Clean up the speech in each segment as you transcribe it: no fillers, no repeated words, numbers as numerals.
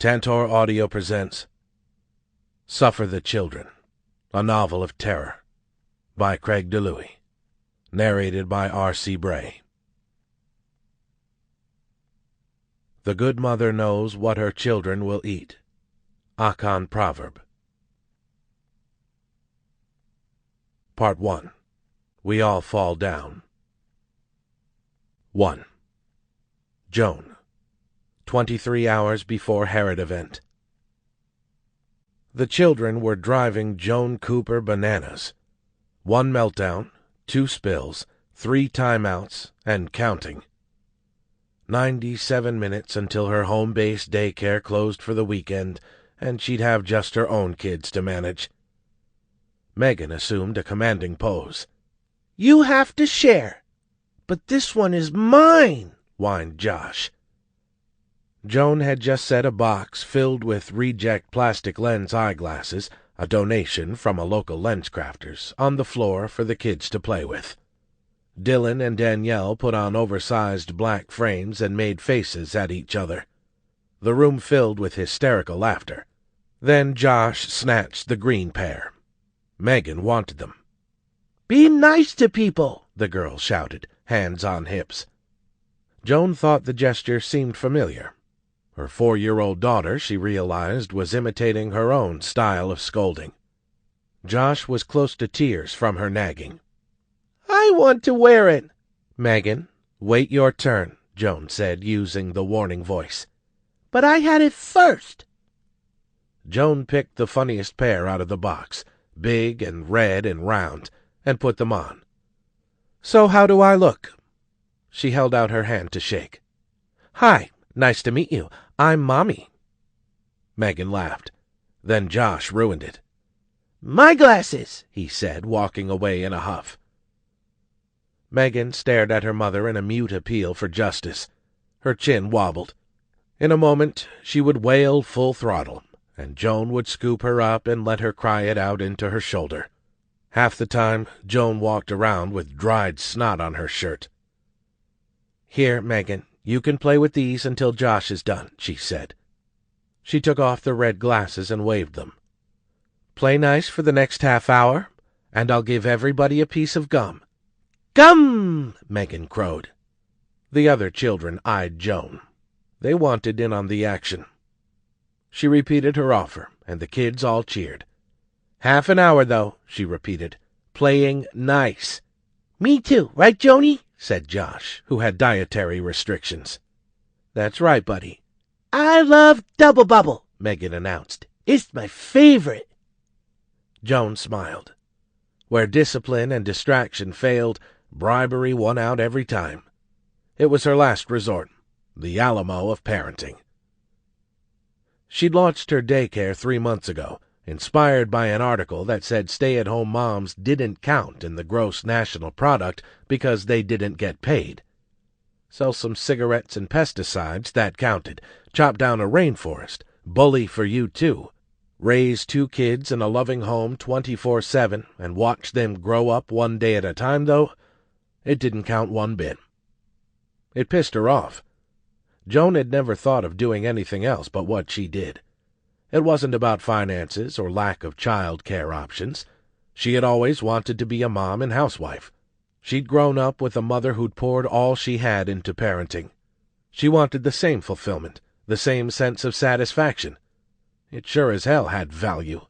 Tantor Audio presents Suffer the Children, a novel of terror, by Craig Dilouie, narrated by R.C. Bray. The good mother knows what her children will eat. Akan Proverb. Part 1. We All Fall Down. 1. Joan. 23 hours before Herod event. The children were driving Joan Cooper bananas. 1 meltdown, 2 spills, 3 timeouts, and counting. 97 minutes until her home-based daycare closed for the weekend, and she'd have just her own kids to manage. Megan assumed a commanding pose. "You have to share. But this one is mine," whined Josh. Joan had just set a box filled with reject plastic lens eyeglasses, a donation from a local lenscrafters, on the floor for the kids to play with. Dylan and Danielle put on oversized black frames and made faces at each other. The room filled with hysterical laughter. Then Josh snatched the green pair. Megan wanted them. "Be nice to people," the girl shouted, hands on hips. Joan thought the gesture seemed familiar. Her 4-year-old daughter, she realized, was imitating her own style of scolding. Josh was close to tears from her nagging. "I want to wear it." "Megan, wait your turn," Joan said, using the warning voice. "But I had it first." Joan picked the funniest pair out of the box, big and red and round, and put them on. "So how do I look?" She held out her hand to shake. "Hi, nice to meet you. I'm Mommy." Megan laughed. Then Josh ruined it. "My glasses," he said, walking away in a huff. Megan stared at her mother in a mute appeal for justice. Her chin wobbled. In a moment she would wail full throttle, and Joan would scoop her up and let her cry it out into her shoulder. Half the time, Joan walked around with dried snot on her shirt. "Here, Megan, you can play with these until Josh is done," she said. She took off the red glasses and waved them. "Play nice for the next half hour, and I'll give everybody a piece of gum." "Gum!" Megan crowed. The other children eyed Joan. They wanted in on the action. She repeated her offer, and the kids all cheered. "Half an hour, though," she repeated. "Playing nice." "Me too, right, Joni?" said Josh, who had dietary restrictions. "That's right, buddy." "I love Double Bubble," Megan announced. "It's my favorite." Joan smiled. Where discipline and distraction failed, bribery won out every time. It was her last resort, the Alamo of parenting. She'd launched her daycare 3 months ago, inspired by an article that said stay-at-home moms didn't count in the gross national product because they didn't get paid. Sell some cigarettes and pesticides, that counted. Chop down a rainforest, bully for you too. Raise 2 kids in a loving home 24/7 and watch them grow up one day at a time, though, it didn't count one bit. It pissed her off. Joan had never thought of doing anything else but what she did. It wasn't about finances or lack of child care options. She had always wanted to be a mom and housewife. She'd grown up with a mother who'd poured all she had into parenting. She wanted the same fulfillment, the same sense of satisfaction. It sure as hell had value.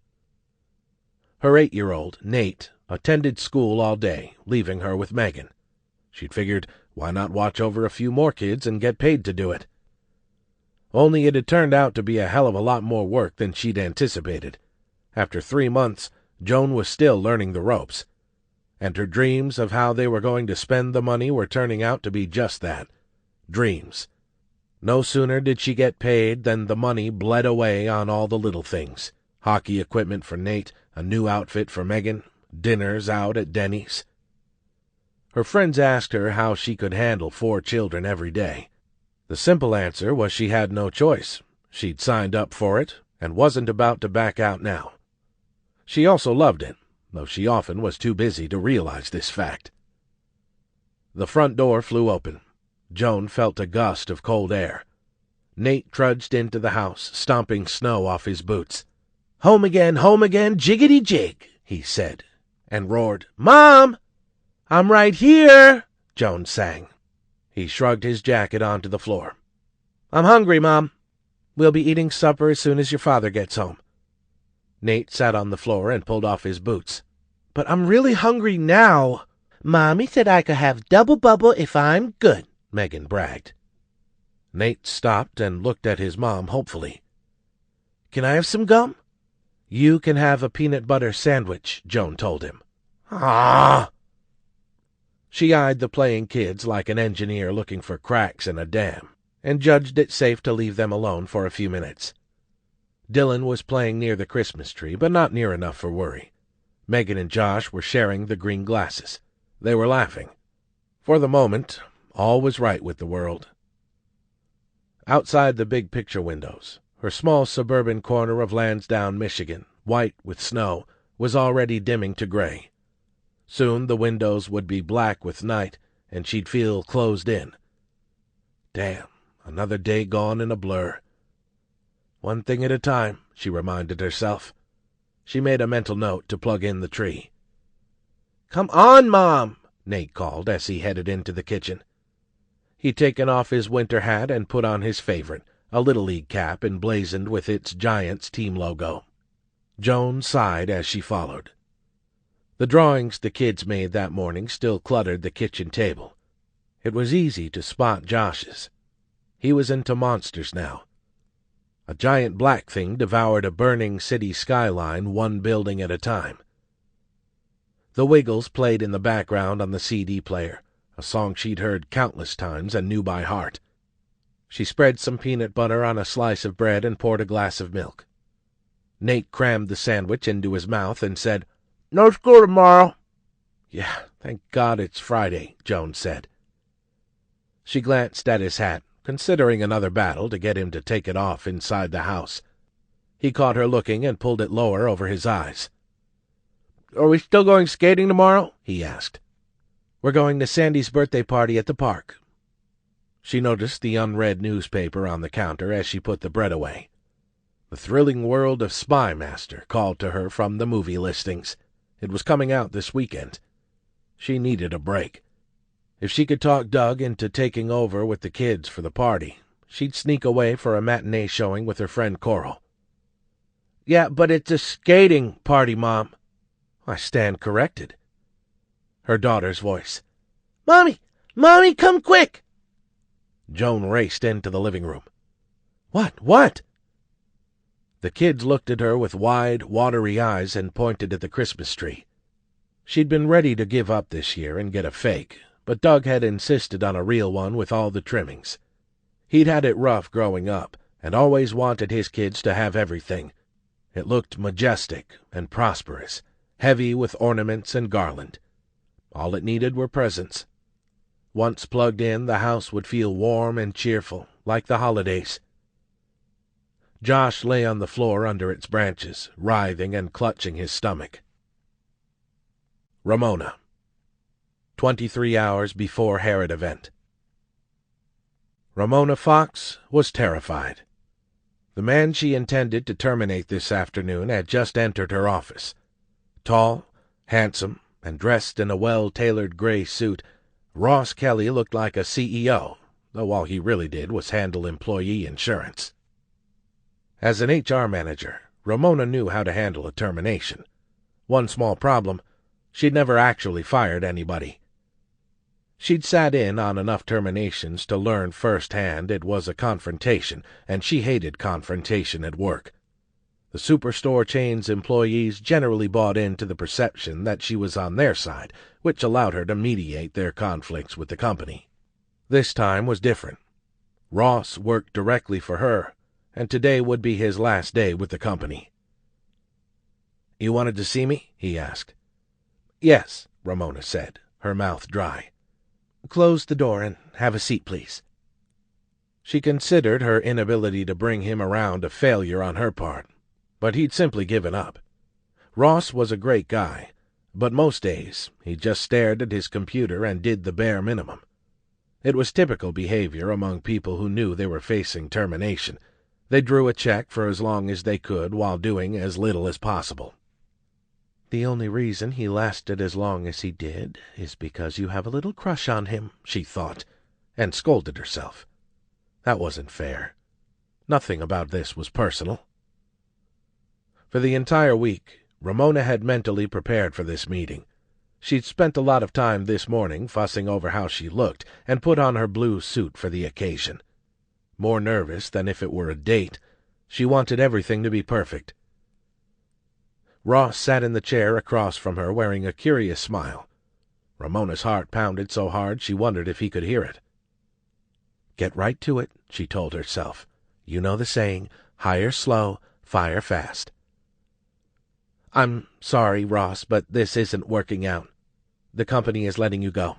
Her 8-year-old, Nate, attended school all day, leaving her with Megan. She'd figured, why not watch over a few more kids and get paid to do it? Only it had turned out to be a hell of a lot more work than she'd anticipated. After 3 months, Joan was still learning the ropes. And her dreams of how they were going to spend the money were turning out to be just that, dreams. No sooner did she get paid than the money bled away on all the little things. Hockey equipment for Nate, a new outfit for Megan, dinners out at Denny's. Her friends asked her how she could handle 4 children every day. The simple answer was she had no choice. She'd signed up for it and wasn't about to back out now. She also loved it, though she often was too busy to realize this fact. The front door flew open. Joan felt a gust of cold air. Nate trudged into the house, stomping snow off his boots. Home again, jiggity-jig, he said, and roared, Mom! I'm right here, Joan sang. He shrugged his jacket onto the floor. I'm hungry, Mom. We'll be eating supper as soon as your father gets home. Nate sat on the floor and pulled off his boots. But I'm really hungry now. Mommy said I could have double bubble if I'm good, Megan bragged. Nate stopped and looked at his mom hopefully. Can I have some gum? You can have a peanut butter sandwich, Joan told him. Ah! She eyed the playing kids like an engineer looking for cracks in a dam, and judged it safe to leave them alone for a few minutes. Dylan was playing near the Christmas tree, but not near enough for worry. Megan and Josh were sharing the green glasses. They were laughing. For the moment, all was right with the world. Outside the big picture windows, her small suburban corner of Lansdowne, Michigan, white with snow, was already dimming to gray. Soon the windows would be black with night, and she'd feel closed in. Damn, another day gone in a blur. One thing at a time, she reminded herself. She made a mental note to plug in the tree. Come on, Mom, Nate called as he headed into the kitchen. He'd taken off his winter hat and put on his favorite, a Little League cap emblazoned with its Giants team logo. Joan sighed as she followed. The drawings the kids made that morning still cluttered the kitchen table. It was easy to spot Josh's. He was into monsters now. A giant black thing devoured a burning city skyline one building at a time. The Wiggles played in the background on the CD player, a song she'd heard countless times and knew by heart. She spread some peanut butter on a slice of bread and poured a glass of milk. Nate crammed the sandwich into his mouth and said, No school tomorrow. Yeah, thank God it's Friday, Joan said. She glanced at his hat, considering another battle to get him to take it off inside the house. He caught her looking and pulled it lower over his eyes. Are we still going skating tomorrow? He asked. We're going to Sandy's birthday party at the park. She noticed the unread newspaper on the counter as she put the bread away. The thrilling world of Spy Master called to her from the movie listings. It was coming out this weekend. She needed a break. If she could talk Doug into taking over with the kids for the party, she'd sneak away for a matinee showing with her friend Coral. Yeah, but it's a skating party, Mom. I stand corrected. Her daughter's voice. Mommy! Mommy, come quick! Joan raced into the living room. What? The kids looked at her with wide, watery eyes and pointed at the Christmas tree. She'd been ready to give up this year and get a fake, but Doug had insisted on a real one with all the trimmings. He'd had it rough growing up, and always wanted his kids to have everything. It looked majestic and prosperous, heavy with ornaments and garland. All it needed were presents. Once plugged in, the house would feel warm and cheerful, like the holidays. Josh lay on the floor under its branches, writhing and clutching his stomach. Ramona. 23 hours before Herod event. Ramona Fox was terrified. The man she intended to terminate this afternoon had just entered her office. Tall, handsome, and dressed in a well-tailored gray suit, Ross Kelly looked like a CEO, though all he really did was handle employee insurance. As an HR manager, Ramona knew how to handle a termination. One small problem, she'd never actually fired anybody. She'd sat in on enough terminations to learn firsthand it was a confrontation, and she hated confrontation at work. The superstore chain's employees generally bought into the perception that she was on their side, which allowed her to mediate their conflicts with the company. This time was different. Ross worked directly for her, and today would be his last day with the company. "You wanted to see me?" he asked. "Yes," Ramona said, her mouth dry. "Close the door and have a seat, please." She considered her inability to bring him around a failure on her part, but he'd simply given up. Ross was a great guy, but most days he just stared at his computer and did the bare minimum. It was typical behavior among people who knew they were facing termination. They drew a check for as long as they could while doing as little as possible. "The only reason he lasted as long as he did is because you have a little crush on him," she thought, and scolded herself. That wasn't fair. Nothing about this was personal. For the entire week, Ramona had mentally prepared for this meeting. She'd spent a lot of time this morning fussing over how she looked and put on her blue suit for the occasion. More nervous than if it were a date, she wanted everything to be perfect. Ross sat in the chair across from her wearing a curious smile. Ramona's heart pounded so hard she wondered if he could hear it. "Get right to it," she told herself. "You know the saying, hire slow, fire fast." "I'm sorry, Ross, but this isn't working out. The company is letting you go."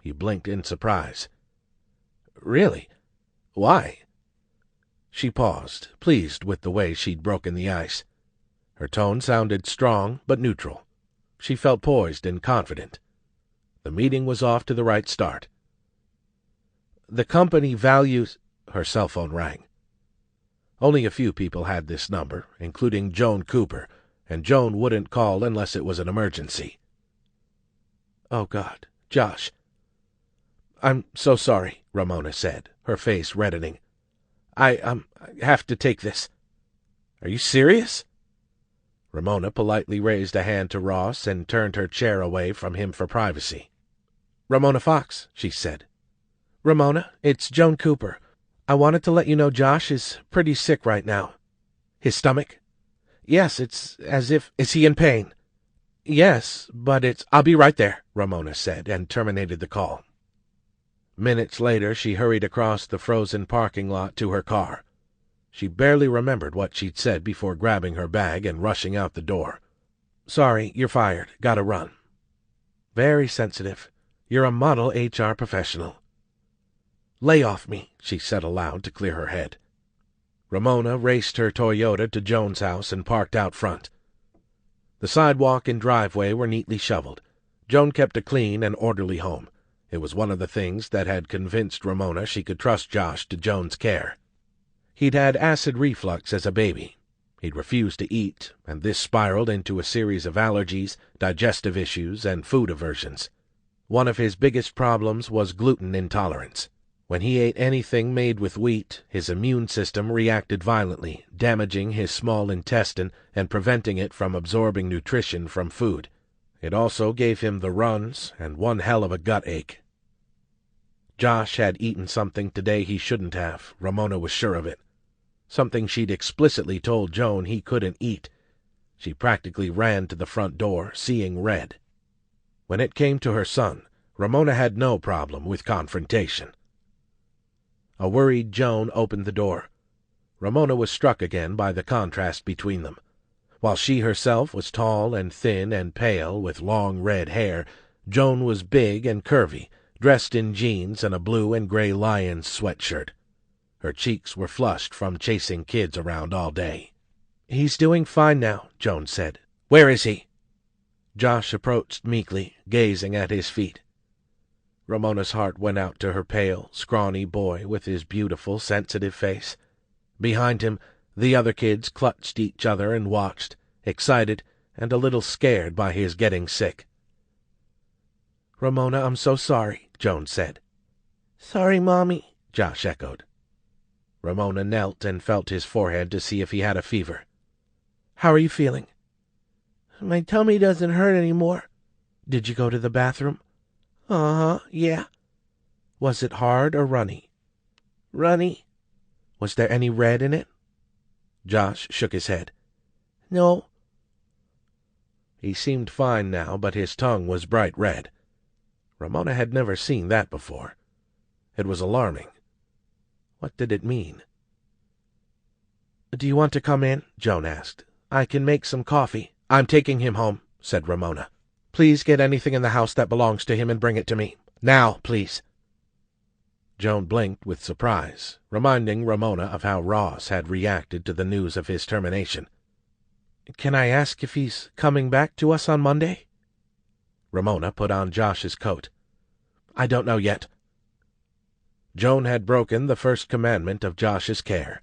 He blinked in surprise. "Really? Why?" She paused, pleased with the way she'd broken the ice. Her tone sounded strong but neutral. She felt poised and confident. The meeting was off to the right start. "The company values—" Her cell phone rang. Only a few people had this number, including Joan Cooper, and Joan wouldn't call unless it was an emergency. "Oh, God, Josh." "I'm so sorry," Ramona said, her face reddening. I have to take this." "Are you serious?" Ramona politely raised a hand to Ross and turned her chair away from him for privacy. "Ramona Fox," she said. "Ramona, it's Joan Cooper. I wanted to let you know Josh is pretty sick right now." "His stomach?" "Yes, it's as if—" "Is he in pain?" "Yes, but it's—" "I'll be right there," Ramona said, and terminated the call. Minutes later, she hurried across the frozen parking lot to her car. She barely remembered what she'd said before grabbing her bag and rushing out the door. "Sorry, you're fired. Gotta run." "Very sensitive. You're a model HR professional." "Lay off me," she said aloud to clear her head. Ramona raced her Toyota to Joan's house and parked out front. The sidewalk and driveway were neatly shoveled. Joan kept a clean and orderly home. It was one of the things that had convinced Ramona she could trust Josh to Joan's care. He'd had acid reflux as a baby. He'd refused to eat, and this spiraled into a series of allergies, digestive issues, and food aversions. One of his biggest problems was gluten intolerance. When he ate anything made with wheat, his immune system reacted violently, damaging his small intestine and preventing it from absorbing nutrition from food. It also gave him the runs and one hell of a gut ache. Josh had eaten something today he shouldn't have, Ramona was sure of it. Something she'd explicitly told Joan he couldn't eat. She practically ran to the front door, seeing red. When it came to her son, Ramona had no problem with confrontation. A worried Joan opened the door. Ramona was struck again by the contrast between them. While she herself was tall and thin and pale, with long red hair, Joan was big and curvy, dressed in jeans and a blue and gray Lions sweatshirt. Her cheeks were flushed from chasing kids around all day. "He's doing fine now," Joan said. "Where is he?" Josh approached meekly, gazing at his feet. Ramona's heart went out to her pale, scrawny boy with his beautiful, sensitive face. Behind him, the other kids clutched each other and watched, excited and a little scared by his getting sick. "Ramona, I'm so sorry," Joan said. "Sorry, Mommy," Josh echoed. Ramona knelt and felt his forehead to see if he had a fever. "How are you feeling?" "My tummy doesn't hurt anymore." "Did you go to the bathroom?" "Uh-huh, yeah." "Was it hard or runny?" "Runny." "Was there any red in it?" Josh shook his head. "No." He seemed fine now, but his tongue was bright red. Ramona had never seen that before. It was alarming. What did it mean? "Do you want to come in?" Joan asked. "I can make some coffee." "I'm taking him home," said Ramona. "Please get anything in the house that belongs to him and bring it to me. Now, please." Joan blinked with surprise, reminding Ramona of how Ross had reacted to the news of his termination. "Can I ask if he's coming back to us on Monday?" Ramona put on Josh's coat. I don't know yet. Joan had broken the first commandment of Josh's care.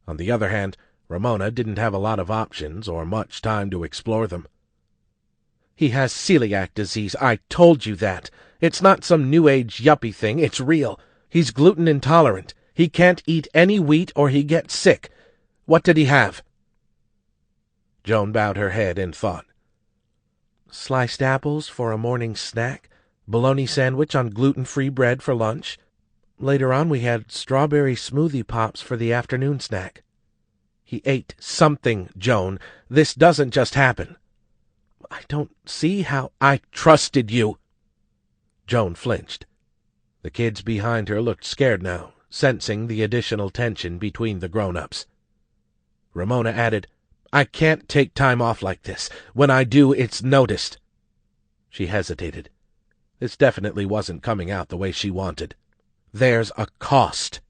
On the other hand, Ramona didn't have a lot of options or much time to explore them. He has celiac disease. I told you that. It's not some New Age yuppie thing. It's real. He's gluten intolerant. He can't eat any wheat or he gets sick. What did he have? Joan bowed her head in thought. Sliced apples for a morning snack, bologna sandwich on gluten-free bread for lunch. Later on we had strawberry smoothie pops for the afternoon snack. He ate something, Joan. This doesn't just happen. I don't see how I trusted you. Joan flinched. The kids behind her looked scared now, sensing the additional tension between the grown-ups. Ramona added, I can't take time off like this. When I do, it's noticed. She hesitated. This definitely wasn't coming out the way she wanted. There's a cost.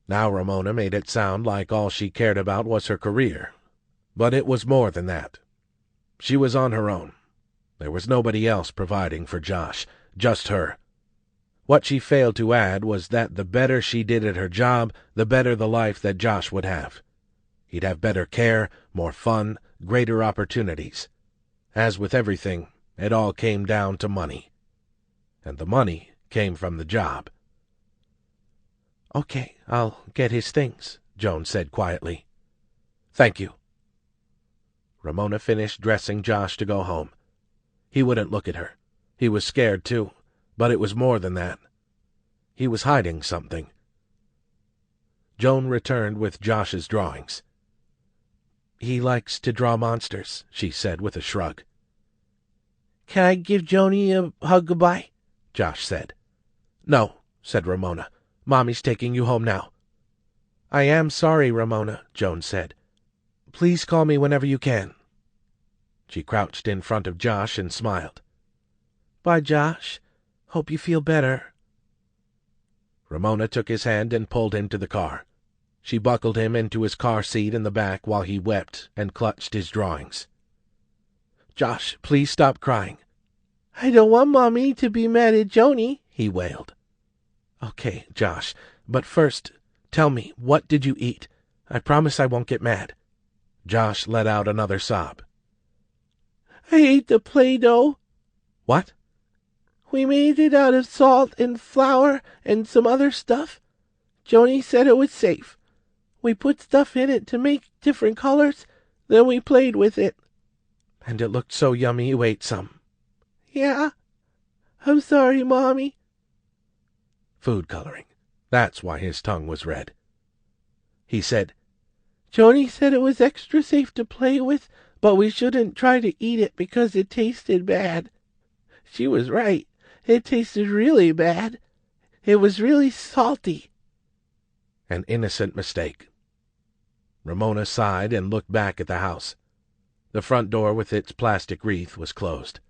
Now Ramona made it sound like all she cared about was her career. But it was more than that. She was on her own. There was nobody else providing for Josh, just her. What she failed to add was that the better she did at her job, the better the life that Josh would have. He'd have better care, more fun, greater opportunities. As with everything, it all came down to money. And the money came from the job. Okay, I'll get his things, Joan said quietly. Thank you. Ramona finished dressing Josh to go home. He wouldn't look at her. He was scared, too, but it was more than that. He was hiding something. Joan returned with Josh's drawings. He likes to draw monsters, she said with a shrug. Can I give Joni a hug goodbye? Josh said. No, said Ramona. Mommy's taking you home now. I am sorry, Ramona, Joan said. Please call me whenever you can. She crouched in front of Josh and smiled. Bye, Josh. Hope you feel better. Ramona took his hand and pulled him to the car. She buckled him into his car seat in the back while he wept and clutched his drawings. Josh, please stop crying. I don't want Mommy to be mad at Joni, he wailed. Okay, Josh, but first, tell me, what did you eat? I promise I won't get mad. Josh let out another sob. I ate the Play-Doh. What? We made it out of salt and flour and some other stuff. Joni said it was safe. We put stuff in it to make different colors, then we played with it. And it looked so yummy you ate some. Yeah. I'm sorry, Mommy. Food coloring. That's why his tongue was red. He said, Joni said it was extra safe to play with, but we shouldn't try to eat it because it tasted bad. She was right. It tasted really bad. It was really salty. An innocent mistake. Ramona sighed and looked back at the house. The front door with its plastic wreath was closed.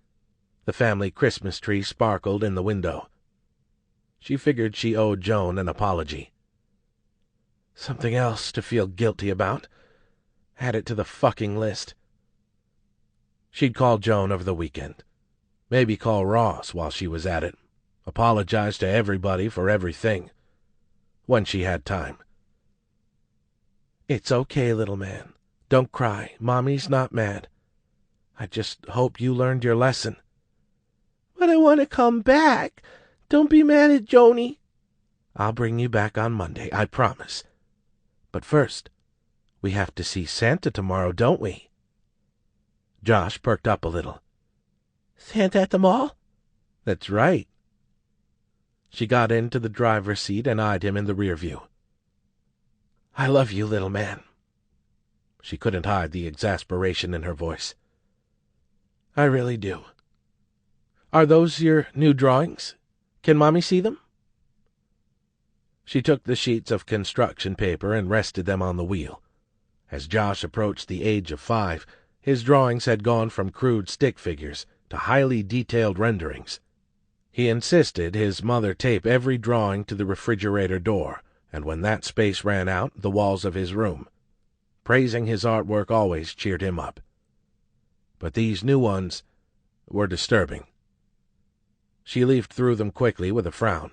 The family Christmas tree sparkled in the window. She figured she owed Joan an apology. Something else to feel guilty about. Add it to the fucking list. She'd call Joan over the weekend. Maybe call Ross while she was at it. Apologize to everybody for everything. When she had time. It's okay, little man. Don't cry. Mommy's not mad. I just hope you learned your lesson. But I want to come back. Don't be mad at Joni. I'll bring you back on Monday, I promise. But first, we have to see Santa tomorrow, don't we? Josh perked up a little. Santa at the mall? That's right. She got into the driver's seat and eyed him in the rear view. I love you, little man. She couldn't hide the exasperation in her voice. I really do. Are those your new drawings? Can Mommy see them? She took the sheets of construction paper and rested them on the wheel. As Josh approached the age of 5, his drawings had gone from crude stick figures to highly detailed renderings. He insisted his mother tape every drawing to the refrigerator door, and when that space ran out, the walls of his room. Praising his artwork always cheered him up. But these new ones were disturbing. She leafed through them quickly with a frown.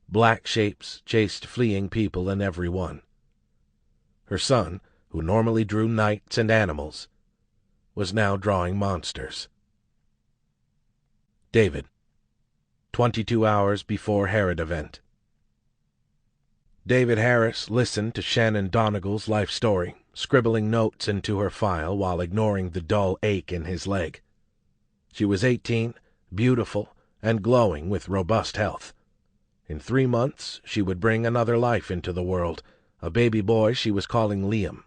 Black shapes chased fleeing people in every one. Her son, who normally drew knights and animals, was now drawing monsters. David, 22 hours before Herod event. David Harris listened to Shannon Donegal's life story, scribbling notes into her file while ignoring the dull ache in his leg. She was 18, beautiful, and glowing with robust health. In 3 months she would bring another life into the world, a baby boy she was calling Liam.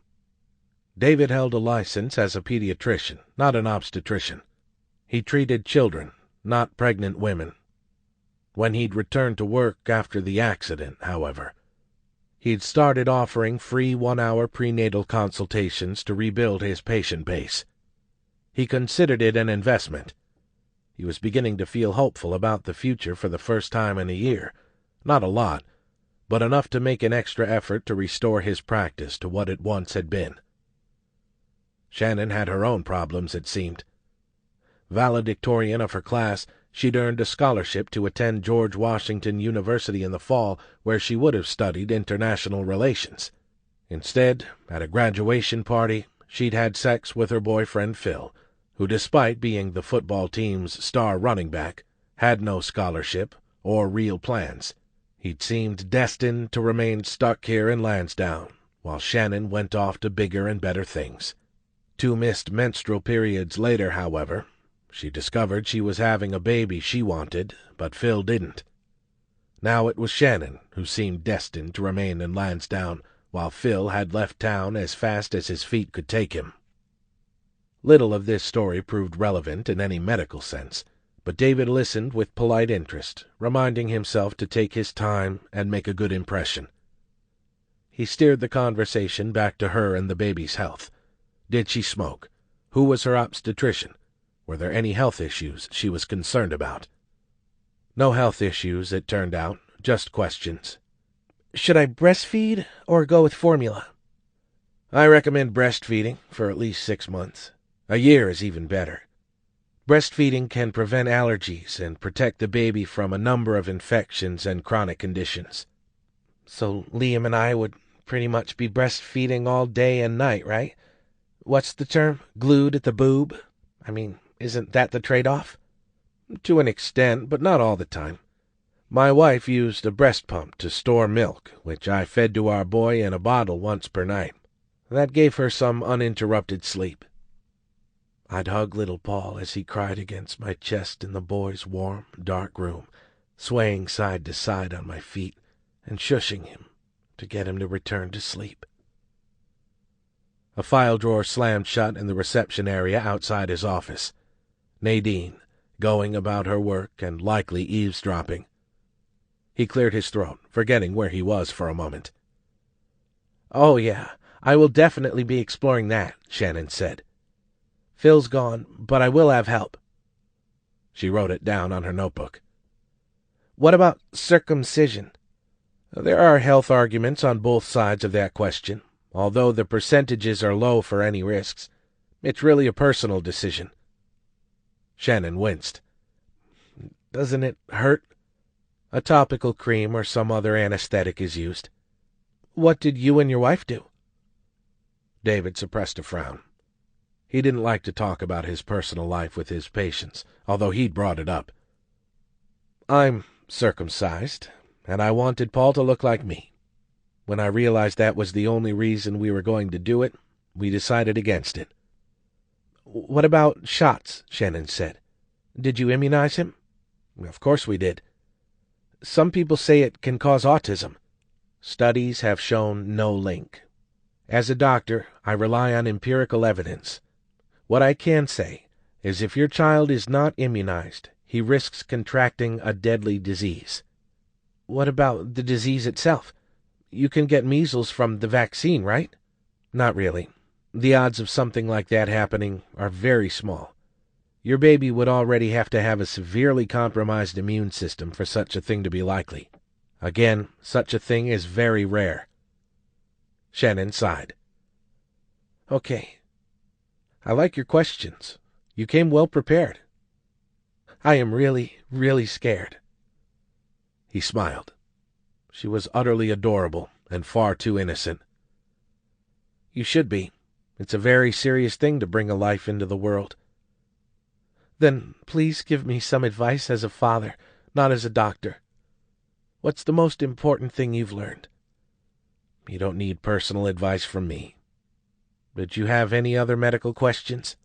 David held a license as a pediatrician, not an obstetrician. He treated children, not pregnant women. When he'd returned to work after the accident, however, he'd started offering free 1-hour prenatal consultations to rebuild his patient base. He considered it an investment. He was beginning to feel hopeful about the future for the first time in a year. Not a lot, but enough to make an extra effort to restore his practice to what it once had been. Shannon had her own problems, it seemed. Valedictorian of her class, she'd earned a scholarship to attend George Washington University in the fall, where she would have studied international relations. Instead, at a graduation party, she'd had sex with her boyfriend Phil, who, despite being the football team's star running back, had no scholarship or real plans. He'd seemed destined to remain stuck here in Lansdowne, while Shannon went off to bigger and better things. 2 missed menstrual periods later, however, she discovered she was having a baby she wanted, but Phil didn't. Now it was Shannon who seemed destined to remain in Lansdowne, while Phil had left town as fast as his feet could take him. Little of this story proved relevant in any medical sense, but David listened with polite interest, reminding himself to take his time and make a good impression. He steered the conversation back to her and the baby's health. Did she smoke? Who was her obstetrician? Were there any health issues she was concerned about? No health issues, it turned out, just questions. Should I breastfeed or go with formula? I recommend breastfeeding for at least 6 months. A year is even better. Breastfeeding can prevent allergies and protect the baby from a number of infections and chronic conditions. So Liam and I would pretty much be breastfeeding all day and night, right? What's the term? Glued at the boob? I mean, isn't that the trade-off? To an extent, but not all the time. My wife used a breast pump to store milk, which I fed to our boy in a bottle once per night. That gave her some uninterrupted sleep. I'd hug little Paul as he cried against my chest in the boy's warm, dark room, swaying side to side on my feet and shushing him to get him to return to sleep. A file drawer slammed shut in the reception area outside his office. Nadine, going about her work and likely eavesdropping. He cleared his throat, forgetting where he was for a moment. "Oh, yeah, I will definitely be exploring that," Shannon said. "Phil's gone, but I will have help." She wrote it down on her notebook. "What about circumcision?" There are health arguments on both sides of that question. Although the percentages are low for any risks, it's really a personal decision. Shannon winced. "Doesn't it hurt?" A topical cream or some other anesthetic is used. "What did you and your wife do?" David suppressed a frown. He didn't like to talk about his personal life with his patients, although he'd brought it up. "I'm circumcised, and I wanted Paul to look like me. When I realized that was the only reason we were going to do it, we decided against it." "What about shots?" Shannon said. "Did you immunize him?" "Of course we did." "Some people say it can cause autism." "Studies have shown no link. As a doctor, I rely on empirical evidence. What I can say is if your child is not immunized, he risks contracting a deadly disease." "What about the disease itself? You can get measles from the vaccine, right?" "Not really. The odds of something like that happening are very small. Your baby would already have to have a severely compromised immune system for such a thing to be likely. Again, such a thing is very rare." Shannon sighed. "Okay. I like your questions. You came well prepared." I am really, really scared." He smiled. She was utterly adorable and far too innocent. "You should be. It's a very serious thing to bring a life into the world." "Then please give me some advice as a father, not as a doctor. What's the most important thing you've learned?" "You don't need personal advice from me. Did you have any other medical questions?"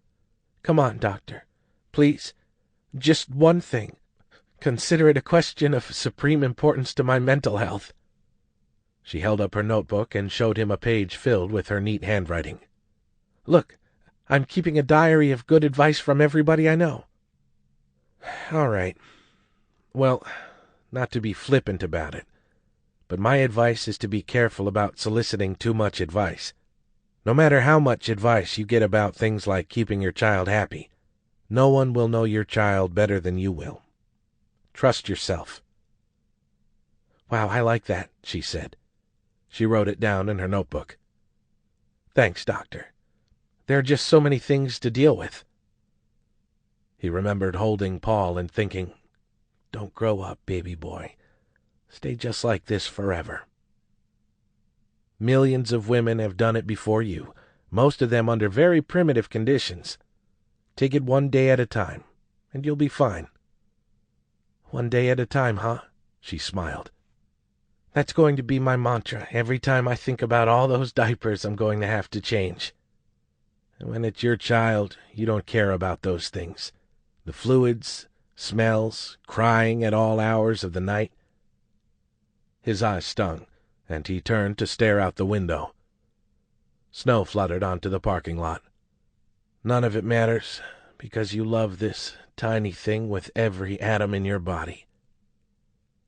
"Come on, doctor. Please. Just one thing. Consider it a question of supreme importance to my mental health." She held up her notebook and showed him a page filled with her neat handwriting. "Look, I'm keeping a diary of good advice from everybody I know." "All right. Well, not to be flippant about it, but my advice is to be careful about soliciting too much advice. No matter how much advice you get about things like keeping your child happy, no one will know your child better than you will. Trust yourself." "Wow, I like that," she said. She wrote it down in her notebook. "Thanks, doctor. There are just so many things to deal with." He remembered holding Paul and thinking, "Don't grow up, baby boy. Stay just like this forever." Millions of women have done it before you, most of them under very primitive conditions. Take it one day at a time, and you'll be fine. "One day at a time, huh?" She smiled. "That's going to be my mantra every time I think about all those diapers I'm going to have to change." And when it's your child, you don't care about those things. The fluids, smells, crying at all hours of the night. His eyes stung, and he turned to stare out the window. Snow fluttered onto the parking lot. "None of it matters, because you love this tiny thing with every atom in your body.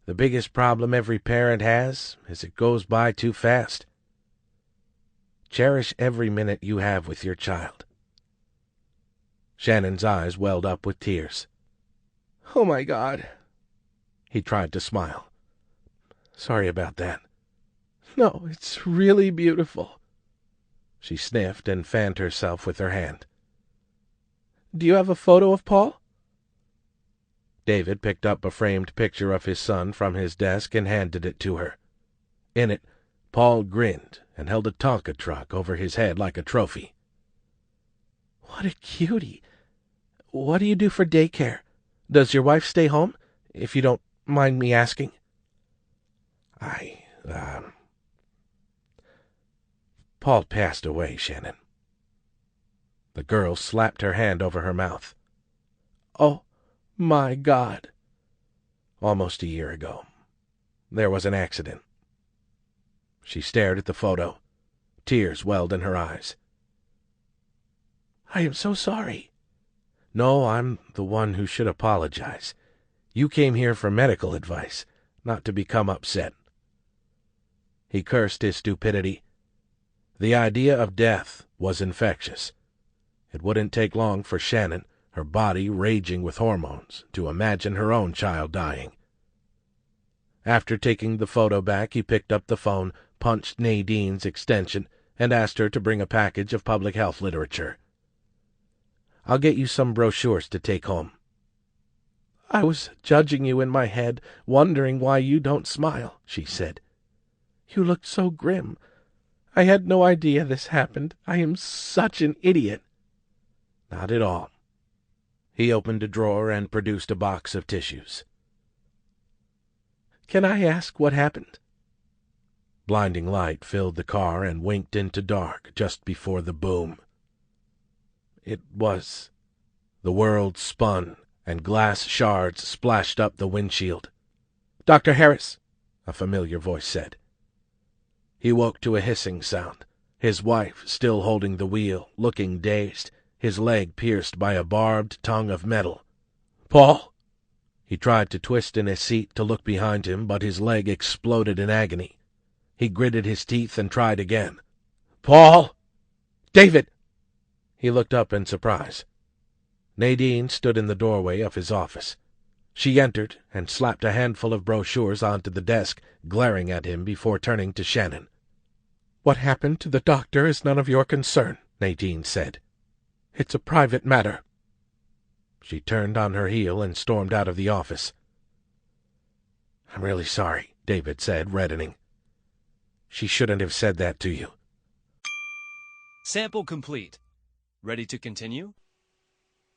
The biggest problem every parent has is it goes by too fast. Cherish every minute you have with your child." Shannon's eyes welled up with tears. "Oh, my God." He tried to smile. "Sorry about that." "No, it's really beautiful." She sniffed and fanned herself with her hand. "Do you have a photo of Paul?" David picked up a framed picture of his son from his desk and handed it to her. In it, Paul grinned and held a Tonka truck over his head like a trophy. "What a cutie. What do you do for daycare? Does your wife stay home, if you don't mind me asking?" Paul passed away, Shannon." The girl slapped her hand over her mouth. "Oh, my God." "Almost a year ago. There was an accident." She stared at the photo. Tears welled in her eyes. "I am so sorry." "No, I'm the one who should apologize. You came here for medical advice, not to become upset." He cursed his stupidity. The idea of death was infectious. It wouldn't take long for Shannon, her body raging with hormones, to imagine her own child dying. After taking the photo back, he picked up the phone, punched Nadine's extension, and asked her to bring a package of public health literature. "I'll get you some brochures to take home." "I was judging you in my head, wondering why you don't smile," she said. "You looked so grim. I had no idea this happened. I am such an idiot." "Not at all." He opened a drawer and produced a box of tissues. "Can I ask what happened?" Blinding light filled the car and winked into dark just before the boom. It was... The world spun, and glass shards splashed up the windshield. "Dr. Harris," a familiar voice said. He woke to a hissing sound, his wife still holding the wheel, looking dazed, his leg pierced by a barbed tongue of metal. "Paul!" He tried to twist in his seat to look behind him, but his leg exploded in agony. He gritted his teeth and tried again. "Paul!" "David!" He looked up in surprise. Nadine stood in the doorway of his office. She entered and slapped a handful of brochures onto the desk, glaring at him before turning to Shannon. "What happened to the doctor is none of your concern," Nadine said. "It's a private matter." She turned on her heel and stormed out of the office. "I'm really sorry," David said, reddening. "She shouldn't have said that to you." Sample complete. Ready to continue?